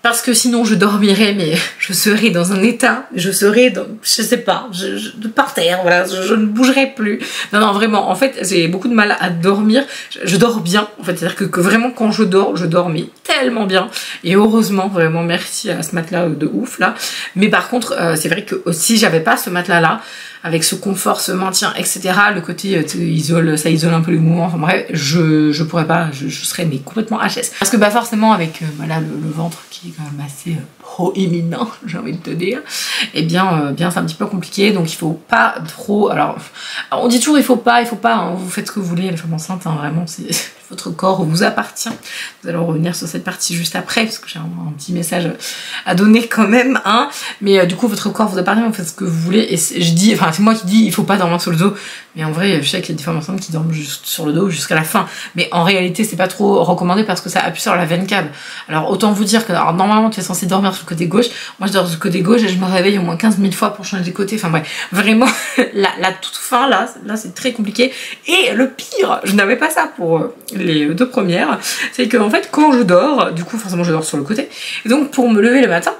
[SPEAKER 1] Parce que sinon je dormirais, mais je serais dans un état, je serais dans, je sais pas, par terre, voilà, je ne bougerais plus. Non, non, vraiment, en fait, j'ai beaucoup de mal à dormir. Je dors bien, en fait, c'est-à-dire que vraiment quand je dors mais tellement bien. Et heureusement, vraiment, merci à ce matelas de ouf, là. Mais par contre, c'est vrai que si j'avais pas ce matelas-là, avec ce confort, ce maintien, etc. Le côté ça isole un peu les mouvements. Enfin bref, je pourrais pas, je serais mais complètement HS. Parce que forcément avec voilà, le ventre qui est quand même assez proéminent, j'ai envie de te dire, et bien c'est un petit peu compliqué, donc il faut pas trop. Alors on dit toujours il faut pas, hein, vous faites ce que vous voulez, les femmes enceintes, hein, vraiment c'est votre corps vous appartient. Nous allons revenir sur cette partie juste après, parce que j'ai un petit message à donner quand même, hein. Mais du coup votre corps vous appartient, vous faites ce que vous voulez, et je dis, enfin c'est moi qui dis il faut pas dormir sur le dos, mais en vrai je sais qu'il y a des femmes enceintes qui dorment juste sur le dos jusqu'à la fin, mais en réalité c'est pas trop recommandé parce que ça appuie sur la veine cave. Alors autant vous dire que alors, normalement tu es censé dormir sur le côté gauche, moi je dors sur le côté gauche et je me réveille au moins 15 000 fois pour changer de côté, enfin bref, vraiment la toute fin là c'est très compliqué. Et le pire, je n'avais pas ça pour les deux premières, c'est que en fait quand je dors, du coup forcément je dors sur le côté, et donc pour me lever le matin,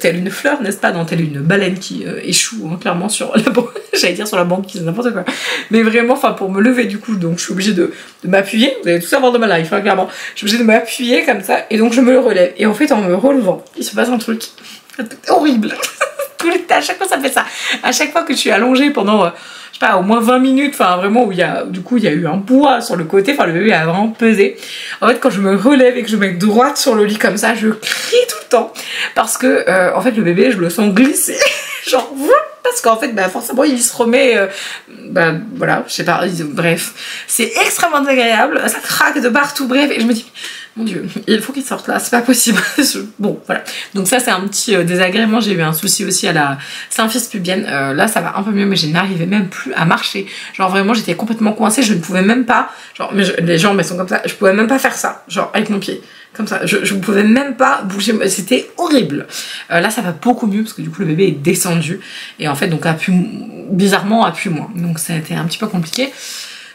[SPEAKER 1] telle une fleur, n'est-ce pas, telle une baleine qui échoue, hein, clairement sur la banque, j'allais dire sur la banquise, n'importe quoi, mais vraiment, enfin pour me lever du coup, donc je suis obligée de m'appuyer, vous allez tout savoir de ma life, hein, clairement, je suis obligée de m'appuyer comme ça, et donc je me relève, et en fait en me relevant, il se passe un truc horrible. À chaque fois ça fait ça. À chaque fois que je suis allongée pendant, je sais pas, au moins 20 minutes, enfin vraiment où il y a, du coup il y a eu un poids sur le côté, enfin le bébé a vraiment pesé. En fait quand je me relève et que je me mets droite sur le lit comme ça, je crie tout le temps. Parce que en fait le bébé je le sens glisser. Genre parce qu'en fait bah forcément il se remet bah voilà je sais pas bref c'est extrêmement désagréable, ça craque de partout, bref, et je me dis mon dieu il faut qu'il sorte là, c'est pas possible. Bon voilà, donc ça c'est un petit désagrément. J'ai eu un souci aussi à la symphyse pubienne, là ça va un peu mieux mais je n'arrivais même plus à marcher, genre vraiment j'étais complètement coincée, je ne pouvais même pas, genre les jambes elles sont comme ça, je pouvais même pas faire ça, genre avec mon pied comme ça, je ne pouvais même pas bouger, c'était horrible. Là ça va beaucoup mieux parce que du coup le bébé est descendu et en fait donc bizarrement appuie moins, donc ça a été un petit peu compliqué.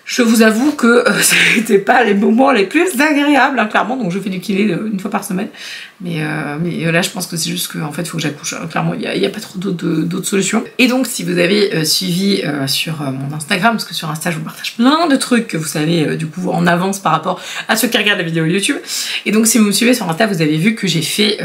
[SPEAKER 1] Je vous avoue que c'était pas les moments les plus agréables, hein, clairement, donc je fais du kiné une fois par semaine. Mais là, je pense que c'est juste qu'en fait, il faut que j'accouche. Clairement, il n'y a pas trop d'autres solutions. Et donc, si vous avez suivi sur mon Instagram, parce que sur Insta, je vous partage plein de trucs que vous savez, du coup, en avance par rapport à ceux qui regardent les vidéos YouTube. Et donc, si vous me suivez sur Insta, vous avez vu que j'ai fait,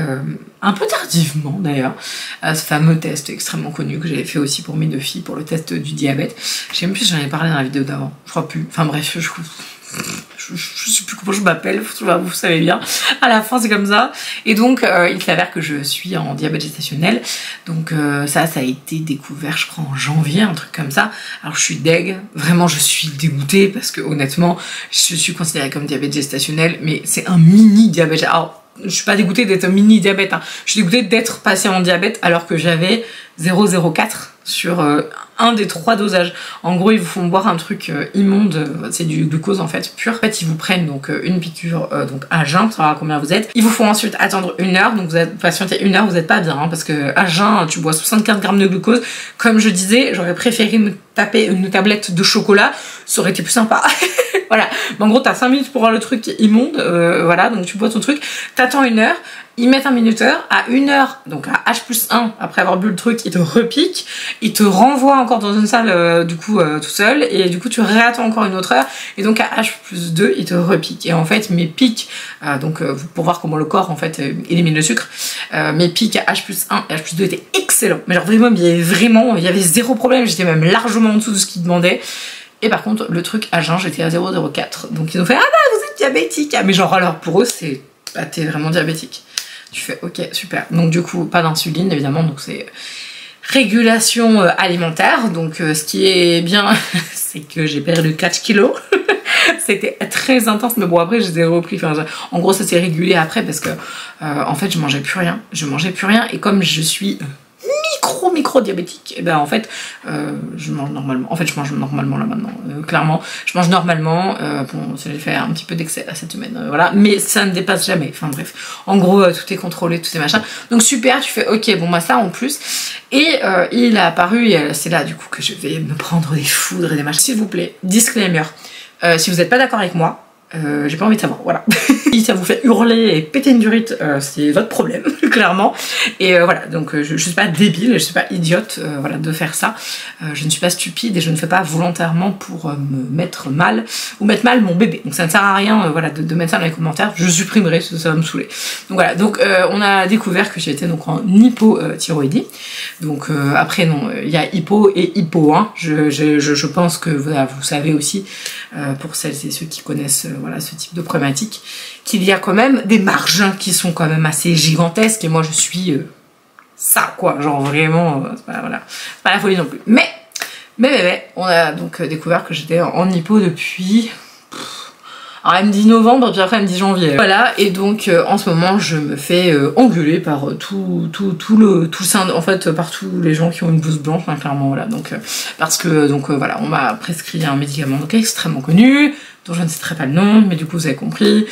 [SPEAKER 1] un peu tardivement d'ailleurs, ce fameux test extrêmement connu que j'avais fait aussi pour mes 2 filles, pour le test du diabète. Je sais même plus si j'en avais parlé dans la vidéo d'avant. Je crois plus. Enfin bref, je sais plus comment je m'appelle, vous savez bien. À la fin c'est comme ça. Et donc il s'avère que je suis en diabète gestationnel. Donc ça a été découvert je crois en janvier, un truc comme ça. Alors je suis deg, vraiment je suis dégoûtée parce que honnêtement je suis considérée comme diabète gestationnel, mais c'est un mini diabète. Alors je suis pas dégoûtée d'être un mini diabète, hein. Je suis dégoûtée d'être passée en diabète alors que j'avais 0,04 sur un des 3 dosages. En gros, ils vous font boire un truc immonde, c'est du glucose en fait pur. En fait, ils vous prennent donc une piqûre donc à jeun pour savoir combien vous êtes. Ils vous font ensuite attendre 1 heure, donc vous êtes patienté 1 heure, vous n'êtes pas bien, hein, parce que à jeun, tu bois 75 grammes de glucose. Comme je disais, j'aurais préféré me taper une tablette de chocolat, ça aurait été plus sympa. Voilà, mais en gros, t'as 5 minutes pour voir le truc immonde, voilà, donc tu bois ton truc, t'attends 1 heure. Ils mettent un minuteur, à 1 heure, donc à H+1, après avoir bu le truc, ils te repiquent, ils te renvoient encore dans une salle, du coup, tout seul, et du coup, tu réattends encore 1 autre heure, et donc à H+2, ils te repiquent. Et en fait, mes pics, donc pour voir comment le corps, en fait, élimine le sucre, mes pics à H+1 et H+2 étaient excellents. Mais genre vraiment, il y avait 0 problème, j'étais même largement en dessous de ce qu'ils demandaient. Et par contre, le truc à jeun, j'étais à 0,04. Donc ils ont fait, ah bah, vous êtes diabétique. Ah, mais genre, alors pour eux, c'est, bah, t'es vraiment diabétique. Tu fais ok super, donc du coup pas d'insuline évidemment, donc c'est régulation alimentaire, donc ce qui est bien c'est que j'ai perdu 4 kilos. C'était très intense, mais bon après je les ai repris, enfin, en gros ça s'est régulé après parce que en fait je mangeais plus rien, et comme je suis micro diabétique, et ben en fait je mange normalement, je mange normalement là maintenant, clairement je mange normalement, bon j'ai fait un petit peu d'excès là cette semaine, voilà, mais ça ne dépasse jamais, enfin bref, en gros tout est contrôlé, tout est machin, donc super, tu fais ok, bon bah ça en plus, et il a apparu, et c'est là du coup que je vais me prendre des foudres et des machins, s'il vous plaît, disclaimer, si vous n'êtes pas d'accord avec moi, j'ai pas envie de savoir, voilà. Si ça vous fait hurler et péter une durite, c'est votre problème, clairement. Et voilà, donc je suis pas débile, je suis pas idiote, voilà, de faire ça. Je ne suis pas stupide et je ne fais pas volontairement pour me mettre mal ou mettre mal mon bébé. Donc ça ne sert à rien, voilà, de mettre ça dans les commentaires. Je supprimerai, ça va me saouler. Donc voilà, donc on a découvert que j'étais donc en hypothyroïdie. Donc après non, il y a hypo et hypo, hein. Je pense que voilà, vous savez aussi, pour celles et ceux qui connaissent voilà, ce type de problématique, qu'il y a quand même des marges qui sont quand même assez gigantesques, et moi je suis ça quoi, genre vraiment, voilà, c'est pas la folie non plus. Mais, on a donc découvert que j'étais en hypo depuis... Alors elle me dit novembre, puis après elle me dit janvier. Voilà, et donc en ce moment je me fais engueuler par tout le sein, en fait par tous les gens qui ont une blouse blanche, hein, clairement, voilà. Donc parce que donc voilà, on m'a prescrit un médicament donc extrêmement connu, dont je ne citerai pas le nom, mais du coup vous avez compris,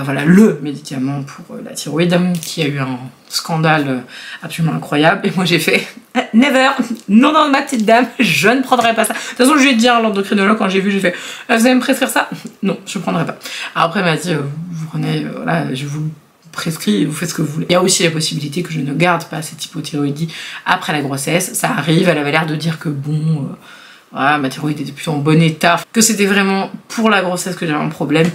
[SPEAKER 1] voilà, le médicament pour la thyroïde, qui a eu un scandale absolument incroyable, et moi j'ai fait never, non non ma petite dame, je ne prendrai pas ça. De toute façon je lui ai dit à l'endocrinologue quand j'ai vu, j'ai fait vous allez me prescrire ça? Non, je ne prendrai pas. Alors après elle m'a dit vous prenez, voilà, je vous prescrit, vous faites ce que vous voulez. Il y a aussi la possibilité que je ne garde pas cette hypothyroïdie après la grossesse, ça arrive, elle avait l'air de dire que bon... voilà, ma thyroïde était plutôt en bon état, que c'était vraiment pour la grossesse que j'avais un problème,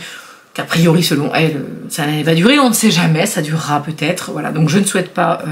[SPEAKER 1] qu'a priori selon elle ça n'allait pas durer, on ne sait jamais, ça durera peut-être, voilà, donc je ne souhaite pas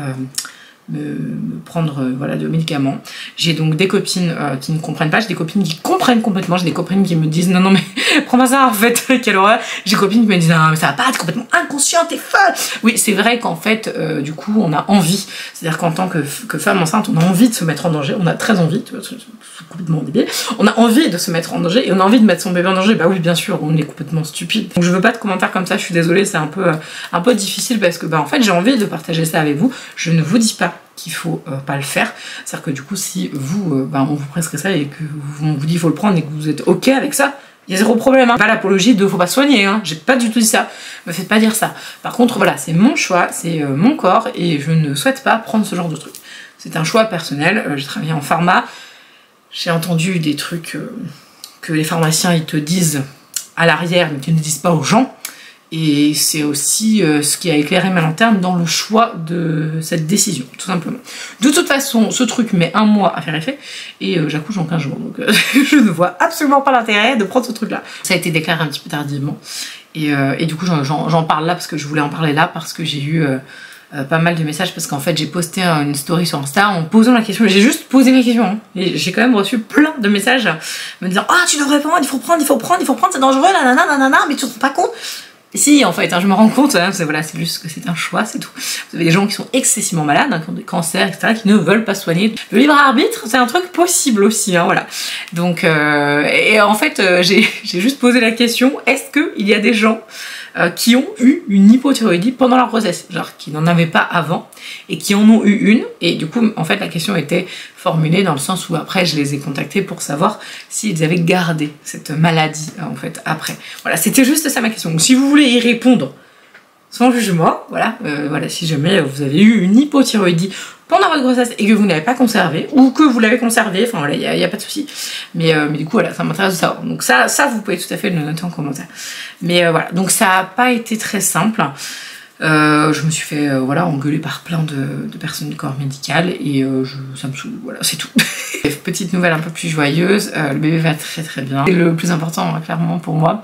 [SPEAKER 1] prendre voilà, de médicaments. J'ai donc des copines qui ne comprennent pas, j'ai des copines qui comprennent complètement, j'ai des copines qui me disent non non mais prends pas ça en fait, quelle horreur. J'ai des copines qui me disent non mais ça va pas, t'es complètement inconscient, t'es folle. Oui c'est vrai qu'en fait du coup on a envie, c'est-à-dire qu'en tant que femme enceinte on a envie de se mettre en danger, on a très envie, c'est complètement débile, on a envie de se mettre en danger et on a envie de mettre son bébé en danger, bah oui bien sûr on est complètement stupide. Donc je veux pas de commentaires comme ça, je suis désolée, c'est un peu difficile parce que bah en fait j'ai envie de partager ça avec vous, je ne vous dis pas qu'il faut pas le faire, c'est-à-dire que du coup si vous, on vous prescrit ça et que on vous dit il faut le prendre et que vous êtes ok avec ça, il y a zéro problème, hein. Pas l'apologie de faut pas soigner, hein. J'ai pas du tout dit ça, me faites pas dire ça. Par contre voilà, c'est mon choix, c'est mon corps et je ne souhaite pas prendre ce genre de truc. C'est un choix personnel, j'ai travaillé en pharma, j'ai entendu des trucs que les pharmaciens ils te disent à l'arrière mais qu'ils ne disent pas aux gens. Et c'est aussi ce qui a éclairé ma lanterne dans le choix de cette décision, tout simplement. De toute façon, ce truc met 1 mois à faire effet, et j'accouche en 15 jours, donc je ne vois absolument pas l'intérêt de prendre ce truc-là. Ça a été déclaré un petit peu tardivement, et du coup j'en parle là, parce que je voulais en parler là, parce que j'ai eu pas mal de messages, parce qu'en fait j'ai posté une story sur Insta en posant la question, j'ai juste posé la question, hein, et j'ai quand même reçu plein de messages me disant « Ah, tu devrais prendre, il faut prendre, c'est dangereux, nanana, mais tu te rends pas compte ?» Si, en fait, hein, je me rends compte, hein, voilà, c'est juste que c'est un choix, c'est tout. Vous avez des gens qui sont excessivement malades, hein, qui ont des cancers, etc., qui ne veulent pas se soigner. Le libre arbitre, c'est un truc possible aussi, hein, voilà. Donc, et en fait, j'ai juste posé la question, est-ce qu'il y a des gens qui ont eu une hypothyroïdie pendant leur grossesse, genre qui n'en avaient pas avant et qui en ont eu une, et du coup en fait la question était formulée dans le sens où après je les ai contactés pour savoir s'ils avaient gardé cette maladie en fait après. Voilà, c'était juste ça ma question. Donc si vous voulez y répondre sans jugement, voilà, voilà, si jamais vous avez eu une hypothyroïdie pendant votre grossesse et que vous n'avez pas conservé, ou que vous l'avez conservé, enfin voilà, il n'y a pas de souci. Mais du coup, voilà, ça m'intéresse de savoir. Donc ça, vous pouvez tout à fait le noter en commentaire. Mais voilà, donc ça n'a pas été très simple. Je me suis fait voilà, engueuler par plein de personnes du corps médical et ça me saoule, voilà, c'est tout. Petite nouvelle un peu plus joyeuse, le bébé va très très bien. C'est le plus important, hein, clairement pour moi.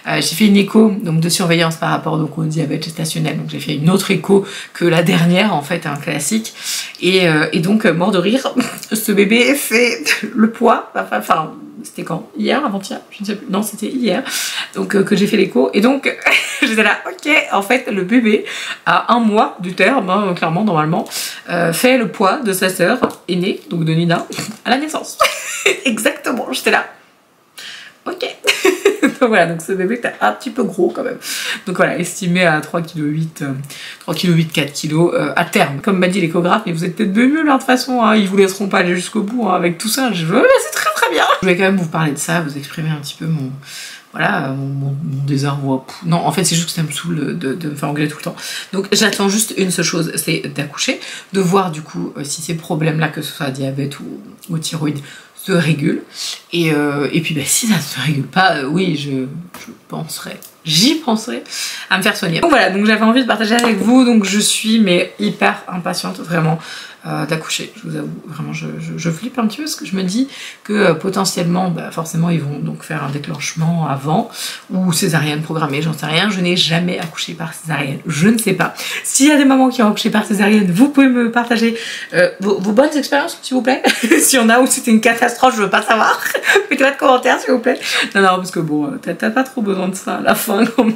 [SPEAKER 1] J'ai fait une écho donc, de surveillance par rapport donc, au diabète gestationnel, donc j'ai fait une autre écho que la dernière en fait, un classique. Et donc, mort de rire, ce bébé fait le poids, enfin c'était quand? Hier, avant-hier? Je ne sais plus. Non, c'était hier. Donc, que j'ai fait l'écho. Et donc, j'étais là, ok, en fait, le bébé, à 1 mois du terme, hein, clairement, normalement, fait le poids de sa sœur aînée, donc de Nina, à la naissance. Exactement, j'étais là. Ok. Donc voilà, donc ce bébé était un petit peu gros quand même. Donc voilà, estimé à 3,8 kg, 4 kg à terme. Comme m'a dit l'échographe, mais vous êtes peut-être mieux là de toute façon, hein, ils vous laisseront pas aller jusqu'au bout hein, avec tout ça. Je veux, c'est très très bien. Je voulais quand même vous parler de ça, vous exprimer un petit peu mon... Voilà, mon désarroi. Non, en fait, c'est juste que ça me saoule de me faire engueuler tout le temps. Donc, j'attends juste une seule chose, c'est d'accoucher, de voir du coup si ces problèmes-là, que ce soit diabète ou thyroïde, se régulent. Et puis, bah, si ça ne se régule pas, oui, je penserai, j'y penserai à me faire soigner. Donc voilà, donc j'avais envie de partager avec vous, donc je suis mais hyper impatiente, vraiment. D'accoucher, je vous avoue, vraiment je flippe un petit peu parce que je me dis que potentiellement, bah, forcément ils vont donc faire un déclenchement avant ou césarienne programmée, j'en sais rien, je n'ai jamais accouché par césarienne, je ne sais pas. S'il y a des mamans qui ont accouché par césarienne, vous pouvez me partager vos bonnes expériences s'il vous plaît. S'il y en a où c'était une catastrophe, je veux pas savoir, mettez-moi de commentaires s'il vous plaît. Non, parce que bon, t'as pas trop besoin de ça à la fin quand même.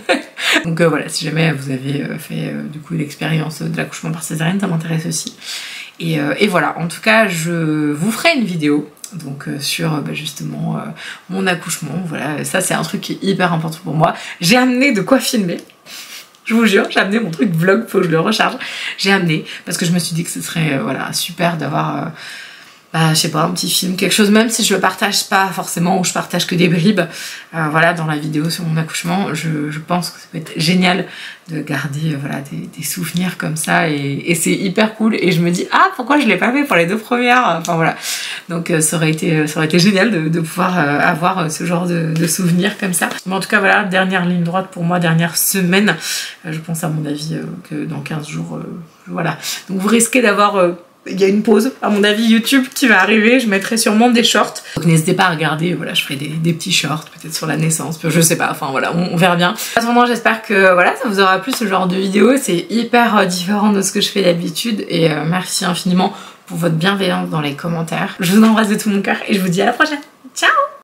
[SPEAKER 1] Donc voilà, si jamais vous avez fait du coup l'expérience de l'accouchement par césarienne, ça m'intéresse aussi. Et voilà, en tout cas, je vous ferai une vidéo donc sur bah, justement mon accouchement. Voilà, ça c'est un truc qui est hyper important pour moi. J'ai amené de quoi filmer. Je vous jure, j'ai amené mon truc vlog, faut que je le recharge. J'ai amené parce que je me suis dit que ce serait voilà super d'avoir bah, je sais pas, un petit film, quelque chose, même si je le partage pas forcément ou je partage que des bribes, voilà, dans la vidéo sur mon accouchement, je pense que ça peut être génial de garder voilà, des souvenirs comme ça et c'est hyper cool et je me dis ah pourquoi je l'ai pas fait pour les 2 premières, enfin voilà, donc ça aurait été génial de pouvoir avoir ce genre de souvenirs comme ça. Mais en tout cas voilà, dernière ligne droite pour moi, dernière semaine, je pense à mon avis que dans 15 jours, voilà, donc vous risquez d'avoir il y a une pause, à mon avis, YouTube qui va arriver. Je mettrai sûrement des shorts. Donc n'hésitez pas à regarder, voilà, je ferai des petits shorts, peut-être sur la naissance, je sais pas, enfin voilà, on verra bien. En attendant, j'espère que voilà, ça vous aura plu ce genre de vidéo. C'est hyper différent de ce que je fais d'habitude. Et merci infiniment pour votre bienveillance dans les commentaires. Je vous embrasse de tout mon cœur et je vous dis à la prochaine. Ciao!